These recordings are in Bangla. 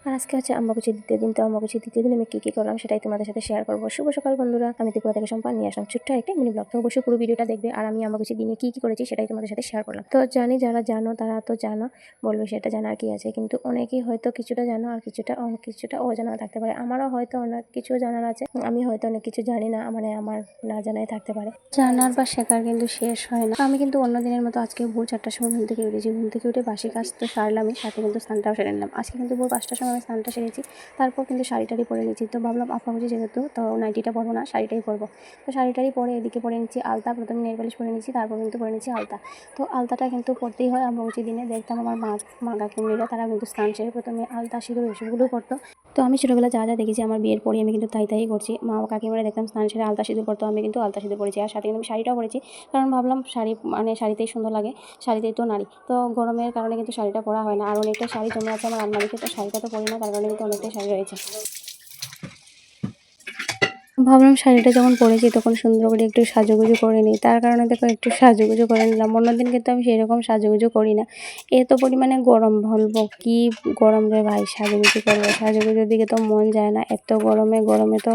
আর আজকে হচ্ছে আম্বাবুচির দ্বিতীয় দিন। তো আম্বাবুচির দ্বিতীয় দিন আমি কী করলাম সেটাই তোমাদের সাথে শেয়ার করবো। শুভ সকাল বন্ধুরা, আমি ত্রিপুরা থেকে সম্পান নিয়ে আসলাম ছোট্ট একটা মিনি ব্লগ। তো অবশ্যই পুরো ভিডিওটা দেখবে। আর আমি আম্বাবুচির দিনে কী করেছি সেটাই তোমাদের সাথে শেয়ার করলাম। তো জানি যারা জানো তারা তো জানো, বলবে সেটা জানার কি আছে, কিন্তু অনেকেই হয়তো কিছুটা জানো আর কিছুটা অজানা থাকতে পারে। আমারও হয়তো অনেক কিছু জানার আছে, আমি হয়তো অনেক কিছু জানি না, মানে আমার না জানাই থাকতে পারে। জানার বা শেখার কিন্তু শেষ হয় না। আমি কিন্তু অন্য দিনের মতো আজকে ভোর 4টার সময় ঘুম থেকে উঠেছি। ঘুম থেকে উঠে বাসি কাজ তো সারলামই, সাথে কিন্তু স্নানটাও সেরে নিলাম। আজকে কিন্তু ভোর 5টার সময় আমি স্নানটা সেরেছি। তারপর কিন্তু শাড়ি পরে নিয়েছি। তো ভাবলাম আম্বাবুচি যেহেতু, তো নাইটিটা পরবো না, শাড়িটাই পরবো। তো শাড়িটাই পরে এদিকে পরে নিচ্ছি আলতা। প্রথমে নেল পালিশ পরে নিচ্ছি, তারপর কিন্তু পরে নিচ্ছি আলতা। তো আলতাটা কিন্তু পরতেই হয় আম্বাবুচির দিনে। দেখতাম আমার মা কাকিমুনিরা তারা কিন্তু স্নান সেরে প্রথমে আলতা সিঁদুর এসবগুলো করতো। তো আমি ছোটোবেলা যা দেখেছি আমার বিয়ের পরে আমি কিন্তু তাই করছি। মা কাকিমারা দেখতাম স্নান সেরে আলতা সিঁদুর করতো, আমি কিন্তু আলতা সিঁদুর পরেছি। আর সাথে কিন্তু আমি শাড়িটাও পরেছি, কারণ ভাবলাম শাড়িতেই সুন্দর লাগে, শাড়িতেই তো নারী। তো গরমের কারণে কিন্তু শাড়িটা পরা হয় না। আর অনেকটা শাড়ি জমে আছে আমার আলমারিতে, তো শাড়িটা তো পরি না, তার কারণে কিন্তু অনেকটাই শাড়ি রয়েছে। ভাবলাম শাড়িটা যখন পরেছি তখন সুন্দর করে একটু সাজুগুজু করে নিই, তার কারণে দেখো একটু সাজুগুজু করে নিলাম। অন্যদিন কিন্তু আমি সেরকম সাজুগুজু করি না। এত পরিমাণে গরম, বলবো কি গরম রে ভাই, সাজুগুজু করবো, সাজুগুজুর দিকে তো মন যায় না। এত গরমে তো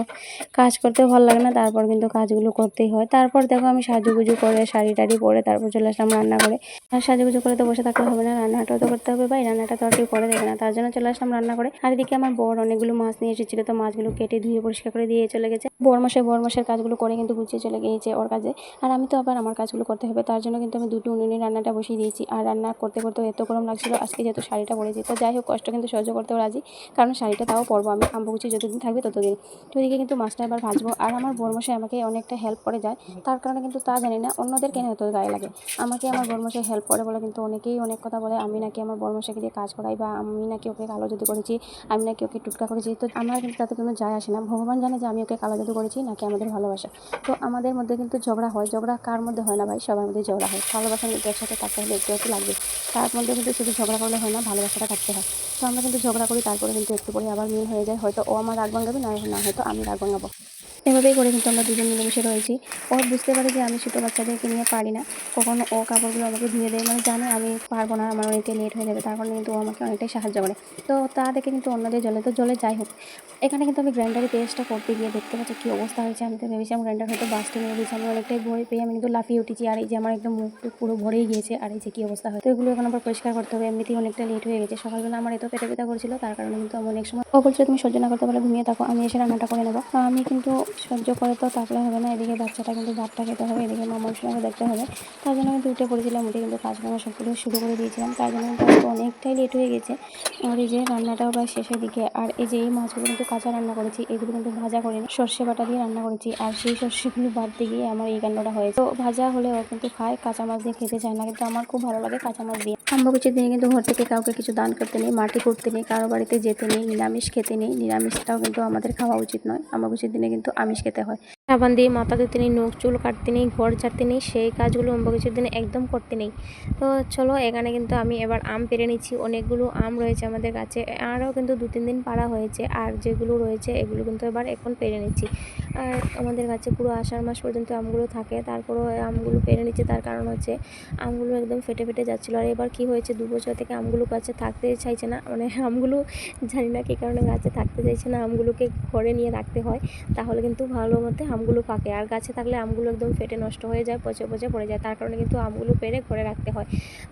কাজ করতেও ভালো লাগে না, তারপর কিন্তু কাজগুলো করতেই হয়। তারপর দেখো আমি সাজুগুজু করে শাড়ি টাড়ি পরে তারপর চলে আসলাম রান্না করে। আর সাজুগুজু করে তো বসে থাকতে হবে না, রান্নাটাও তো করতে হবে ভাই, রান্নাটা তো আর কেউ করে দেবে না, তার জন্য চলে আসলাম রান্না করে। আর এদিকে আমার বর অনেকগুলো মাছ নিয়ে এসেছিল, তো মাছগুলো কেটে ধুয়ে পরিষ্কার করে দিয়ে চলে গেছে। বরমাসের কাজগুলো করে কিন্তু গুছিয়ে চলে গিয়েছে ওর কাজে। আর আমি তো আবার আমার কাজগুলো করতে হবে, তার জন্য কিন্তু আমি দুটো উনুনে রান্নাটা বসিয়ে দিয়েছি। আর রান্না করতে এত গরম লাগছিল আজকে, যেহেতু শাড়িটা পরেছি। তো যাই হোক, কষ্ট কিন্তু সহ্য করতেও রাজি, কারণ শাড়িটা তাও পরবো আমি। আম্বাবুচি যতদিন থাকবে ততদিন। তো এদিকে কিন্তু মাছটা এবার ভাজবো। আর আমার বরমশাই আমাকে অনেকটা হেল্প করে যায়, তার কারণে কিন্তু তা জানি না অন্যদের কেন এত গায়ে লাগে। আমাকে আমার বরমশাই হেল্প করে বলে কিন্তু অনেকেই অনেক কথা বলে, আমি নাকি আমার বরমশাইকে দিয়ে কাজ করাই, বা আমি নাকি ওকে কালো জাদু করেছি, আমি নাকি ওকে টুটকা করেছি। তো আমার কিন্তু তাতে কোনো যায় আসে না। ভগবান জানে যে আমি ওকে কালো জাদু করেছি নাকি আমাদের ভালোবাসা। তো আমাদের মধ্যে কিন্তু ঝগড়া হয়, ঝগড়া কার মধ্যে হয় না ভাই, সবার মধ্যে ঝগড়া হয়। ভালোবাসা কিন্তু একসাথে থাকতে হলে একটু লাগবে, তার মধ্যে কিন্তু শুধু ঝগড়া করলে হয় না, ভালোবাসাটা থাকতে হয়। তো আমরা কিন্তু ঝগড়া করি, তারপরে কিন্তু একটু পরে আবার মিল হয়ে যায়। হয়তো ও আমার রাগ ভাঙাবে, না হয়তো আমি রাগ ভাঙাবো। এভাবেই করে কিন্তু আমরা দুজন মিলেমিশে রয়েছি। ও বুঝতে পারে যে আমি ছোটো বাচ্চাদেরকে নিয়ে পারি না, কখনো ও কাপড়গুলো আমাকে ধুয়ে দেয়, মানে জানে আমি পারবো না, আমার অনেকটাই লেট হয়ে যাবে, তার কারণে কিন্তু ও আমাকে অনেকটাই সাহায্য করে। তো তা দেখে কিন্তু অন্যদের জলে যাই হোক। এখানে কিন্তু আমি গ্রাইন্ডারে পেস্টটা করতে গিয়ে দেখতে পাচ্ছি কী অবস্থা হয়েছে। আমি তো ভেবেছিলাম গ্রাইন্ডার হয়তো বাস্টে নিয়ে দিয়েছি, আমি অনেকটাই ভয় পেয়ে আমি কিন্তু লাফিয়ে উঠেছি। আর এই যে আমার একদম মুখ পুরো ভরেই গিয়েছে, আর এই যে কী অবস্থা হয়। তো এগুলো এখন আবার পরিষ্কার করতে হবে, এমনিতেই অনেকটা লেট হয়ে গেছে। সকালবেলা আমার এত পেটে ব্যথা করছিল, তার কারণে কিন্তু আমি অনেক সময় বলছিল তুমি সহ্য না করতে পারলে ঘুমিয়ে থাকো, আমি এসে রান্নাটা করে নেবো। আমি কিন্তু সহ্য করে তো থাকলে হবে না, এদিকে বাচ্চাটা কিন্তু ভাতটা খেতে হবে, এদিকে মামার সঙ্গে দেখতে হবে। তার জন্য কিন্তু উঠে পড়েছিলাম, উঠে কিন্তু কাজকর্ম সবগুলো শুরু করে দিয়েছিলাম। তার জন্য কিন্তু আজকে অনেকটাই লেট হয়ে গেছে। আর এই যে রান্নাটাও প্রায় শেষের দিকে। আর এই যে এই মাছগুলো কিন্তু কাঁচা রান্না করেছি, এগুলো কিন্তু ভাজা করিনি, সর্ষে বাটা দিয়ে রান্না করেছি। আর সেই সর্ষেগুলো বাড়তে গিয়ে আমার এই কাণ্ডটা হয়েছে। তো ভাজা হলেও কিন্তু খায়, কাঁচা মাছ দিয়ে খেতে চায় না, কিন্তু আমার খুব ভালো লাগে কাঁচা মাছ দিয়ে। আম্বাবুচির দিনে কিন্তু ঘর থেকে কাউকে কিছু দান করতে নেই, মাটি করতে নেই, কারো বাড়িতে যেতে নেই, নিরামিষ খেতে নেই। নিরামিষটাও কিন্তু আমাদের খাওয়া উচিত নয়, আম্বাবুচির দিনে কিন্তু আমিষ খেতে হয়। সাবান দিয়ে মাথা ধুতে নেই, নখ চুল কাটতে নেই, ঘর ঝাড়তে নেই, সেই কাজগুলো আম্বাবুচির দিনে একদম করতে নেই। তো চলো, এখানে কিন্তু আমি এবার আম পেড়ে নিচ্ছি। অনেকগুলো আম রয়েছে আমাদের কাছে, আরও কিন্তু 2-3 দিন পাড়া হয়েছে। আর যেগুলো রয়েছে এগুলো কিন্তু এবার এখন পেড়ে নিচ্ছি। আর আমাদের কাছে পুরো আষাঢ় মাস পর্যন্ত আমগুলো থাকে, তারপরেও আমগুলো পেড়ে নিচ্ছি। তার কারণ হচ্ছে আমগুলো একদম ফেটে যাচ্ছিলো। আর এবার কি হয়েছে, 2 বছর থেকে আমগুলো গাছে থাকতে চাইছে না, মানে আমগুলো জানি না কী কারণে গাছে থাকতে চাইছে না। আমগুলোকে ঘরে নিয়ে রাখতে হয়, তাহলে কিন্তু ভালো মতো আমগুলো পাকে। আর গাছে থাকলে আমগুলো একদম ফেটে নষ্ট হয়ে যায়, পচে পড়ে যায়, তার কারণে কিন্তু আমগুলো পেড়ে ঘরে রাখতে হয়।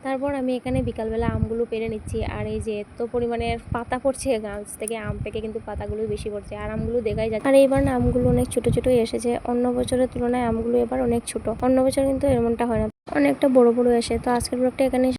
তারপর আমি এখানে বিকালবেলা আমগুলো পেড়ে নিচ্ছি। আর এই যে এত পরিমাণে পাতা পড়ছে গাছ থেকে, আম থেকে কিন্তু পাতাগুলো বেশি পড়ছে, আর আমগুলো দেখাই যাচ্ছে। আর এবার না আমগুলো অনেক ছোটোই এসেছে, অন্য বছরের তুলনায় আমগুলো এবার অনেক ছোট। অন্য বছর কিন্তু এমনটা হয় না, অনেকটা বড় এসে। তো আজকের ব্লগটা এখানে